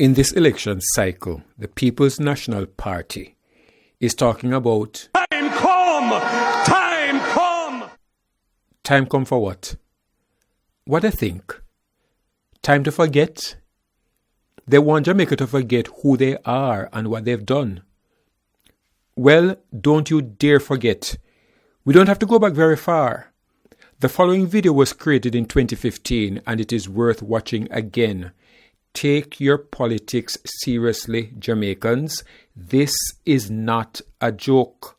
In this election cycle, the People's National Party is talking about time come! Time come! Time come for what? What they think? Time to forget? They want Jamaica to forget who they are and what they've done. Well, don't you dare forget. We don't have to go back very far. The following video was created in 2015 and it is worth watching again. Take your politics seriously, Jamaicans. This is not a joke.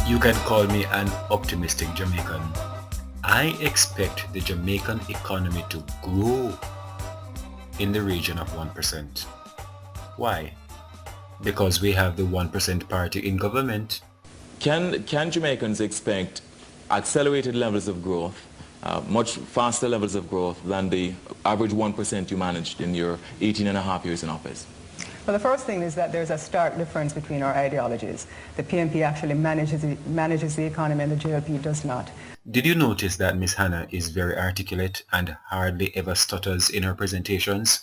You can call me an optimistic Jamaican. I expect the Jamaican economy to grow in the region of 1%. Why? Because we have the 1% party in government. Can Jamaicans expect accelerated levels of growth, much faster levels of growth than the average 1% you managed in your 18 and a half years in office? Well, the first thing is that there's a stark difference between our ideologies. The PNP actually manages the economy and the JLP does not. Did you notice that Miss Hannah is very articulate and hardly ever stutters in her presentations?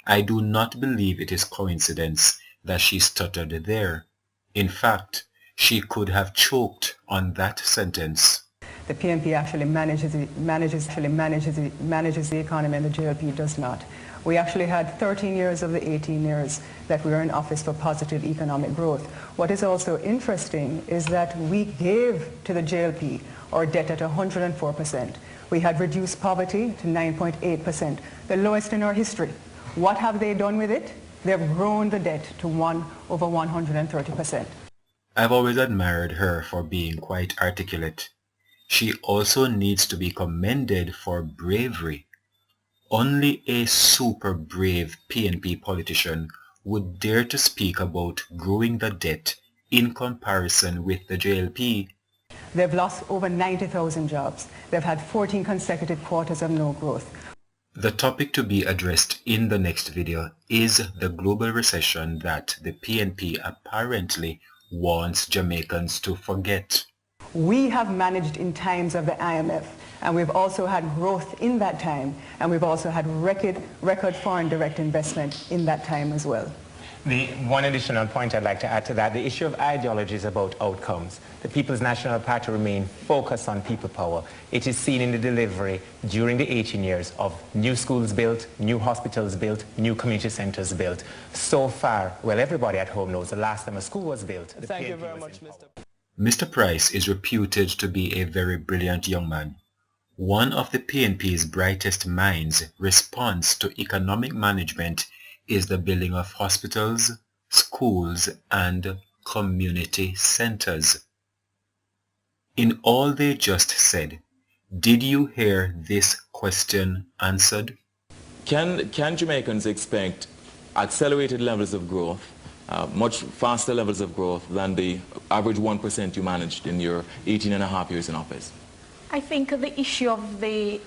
I do not believe it is coincidence that she stuttered there. In fact, she could have choked on that sentence. The PNP actually manages the economy and the JLP does not. We actually had 13 years of the 18 years that we were in office for positive economic growth. What is also interesting is that we gave to the JLP our debt at 104%. We had reduced poverty to 9.8%, the lowest in our history. What have they done with it? They've grown the debt to over 130%. I've always admired her for being quite articulate. She also needs to be commended for bravery. Only a super brave PNP politician would dare to speak about growing the debt in comparison with the JLP. They've lost over 90,000 jobs. They've had 14 consecutive quarters of no growth. The topic to be addressed in the next video is the global recession that the PNP apparently wants Jamaicans to forget. We have managed in times of the IMF, and we've also had growth in that time, and we've also had record foreign direct investment in that time as well. The one additional point I'd like to add to that, the issue of ideology is about outcomes. The People's National Party remain focused on people power. It is seen in the delivery during the 18 years of new schools built, new hospitals built, new community centers built. So far, well, everybody at home knows the last time a school was built. Thank you very much, Mr. Mr. Price is reputed to be a very brilliant young man. One of the PNP's brightest minds' response to economic management is the building of hospitals, schools, and community centers. In all they just said, did you hear this question answered? Can Jamaicans expect accelerated levels of growth, much faster levels of growth than the average 1% you managed in your 18 and a half years in office? I think the issue of the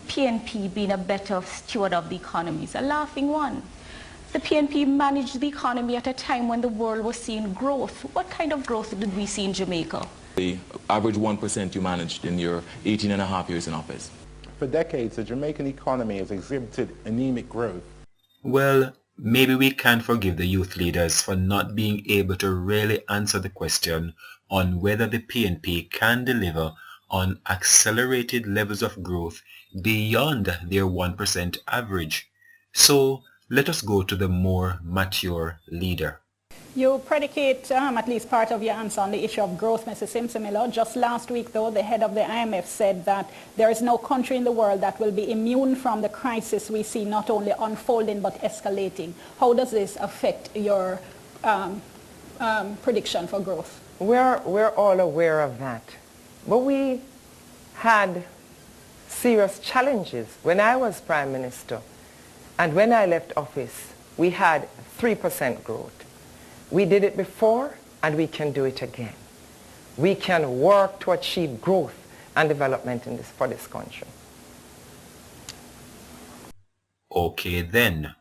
PNP being a better steward of the economy is a laughing one. The PNP managed the economy at a time when the world was seeing growth. What kind of growth did we see in Jamaica? The average 1% you managed in your 18 and a half years in office. For decades, the Jamaican economy has exhibited anemic growth. Well, maybe we can forgive the youth leaders for not being able to really answer the question on whether the PNP can deliver on accelerated levels of growth beyond their 1% average. So let us go to the more mature leader. You predicate at least part of your answer on the issue of growth, Mr. Simsimilo. Just last week, though, the head of the IMF said that there is no country in the world that will be immune from the crisis we see not only unfolding but escalating. How does this affect your prediction for growth? We're all aware of that. But we had serious challenges when I was Prime Minister. And when I left office, we had 3% growth. We did it before, and we can do it again. We can work to achieve growth and development for this country. Okay then.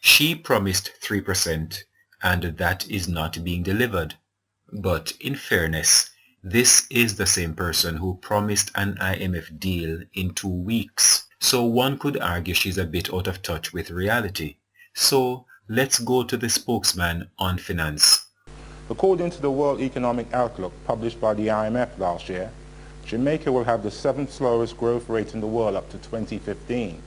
She promised 3% and that is not being delivered. But in fairness, this is the same person who promised an IMF deal in 2 weeks. So one could argue she's a bit out of touch with reality. So let's go to the spokesman on finance. According to the World Economic Outlook published by the IMF last year, Jamaica will have the 7th slowest growth rate in the world up to 2015.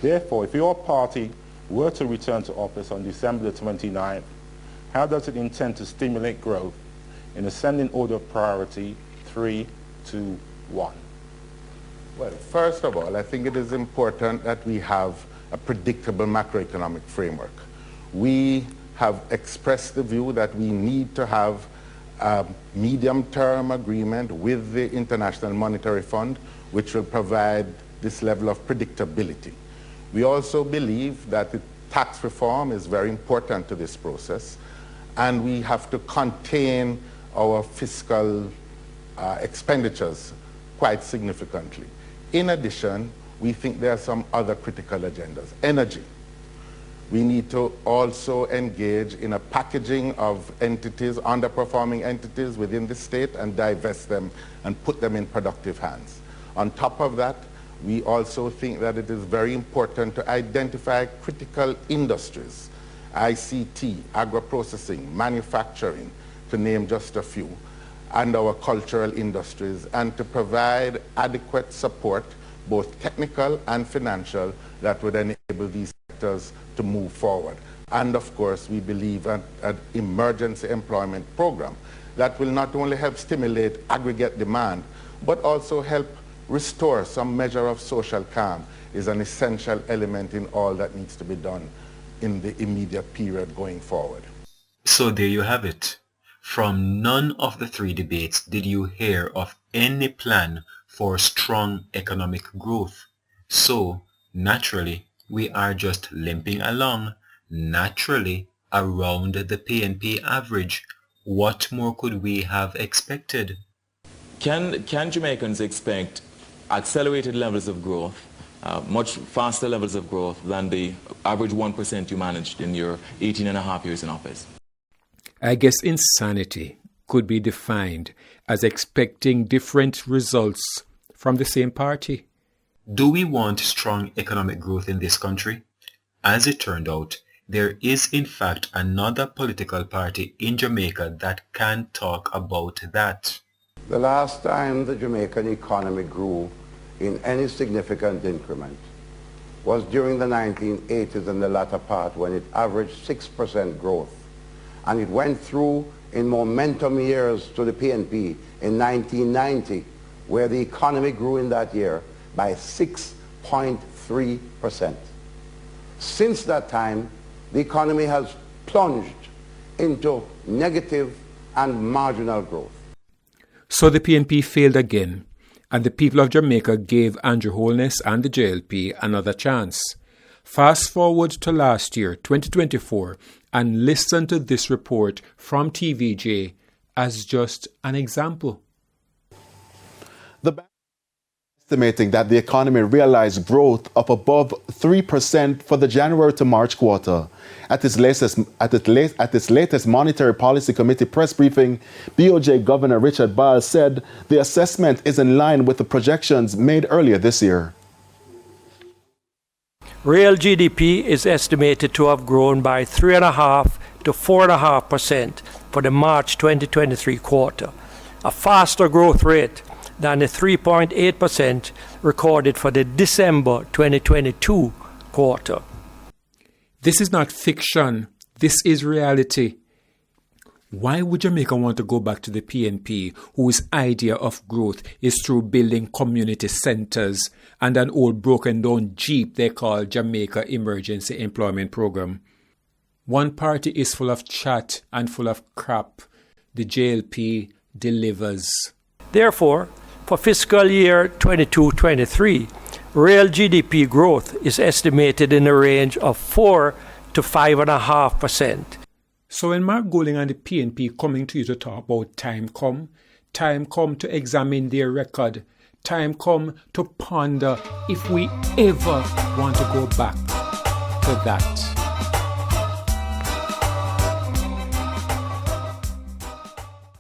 Therefore, if your party were to return to office on December the 29th, how does it intend to stimulate growth in ascending order of priority 3, 2, 1? Well, first of all, I think it is important that we have a predictable macroeconomic framework. We have expressed the view that we need to have a medium-term agreement with the International Monetary Fund, which will provide this level of predictability. We also believe that the tax reform is very important to this process, and we have to contain our fiscal expenditures quite significantly. In addition, we think there are some other critical agendas. Energy. We need to also engage in a packaging of entities, underperforming entities within the state, and divest them and put them in productive hands. On top of that, we also think that it is very important to identify critical industries, ICT, agro-processing, manufacturing, to name just a few, and our cultural industries, and to provide adequate support, both technical and financial, that would enable these sectors to move forward. And of course, we believe an emergency employment program that will not only help stimulate aggregate demand, but also help restore some measure of social calm is an essential element in all that needs to be done in the immediate period going forward. So there you have it. From none of the 3 debates did you hear of any plan for strong economic growth. So naturally, we are just limping along, naturally, around the PNP average. What more could we have expected? Can Jamaicans expect accelerated levels of growth, much faster levels of growth than the average 1% you managed in your 18 and a half years in office? I guess insanity could be defined as expecting different results from the same party. Do we want strong economic growth in this country? As it turned out, there is in fact another political party in Jamaica that can talk about that. The last time the Jamaican economy grew in any significant increment was during the 1980s and the latter part, when it averaged 6% growth. And it went through in momentum years to the PNP in 1990, where the economy grew in that year by 6.3%. Since that time, the economy has plunged into negative and marginal growth. So the PNP failed again, and the people of Jamaica gave Andrew Holness and the JLP another chance. Fast forward to last year, 2024, and listen to this report from TVJ as just an example. The bank is estimating that the economy realized growth of above 3% for the January to March quarter. At its latest Monetary Policy Committee press briefing, BOJ Governor Richard Biles said the assessment is in line with the projections made earlier this year. Real GDP is estimated to have grown by 3.5% to 4.5% for the March 2023 quarter, a faster growth rate than the 3.8% recorded for the December 2022 quarter. This is not fiction. This is reality. Why would Jamaica want to go back to the PNP, whose idea of growth is through building community centers and an old broken down Jeep they call Jamaica Emergency Employment Program? One party is full of chat and full of crap. The JLP delivers. Therefore, for fiscal year 22-23, real GDP growth is estimated in the range of 4 to 5.5%. So when Mark Golding and the PNP coming to you to talk about time come to examine their record, time come to ponder if we ever want to go back after that,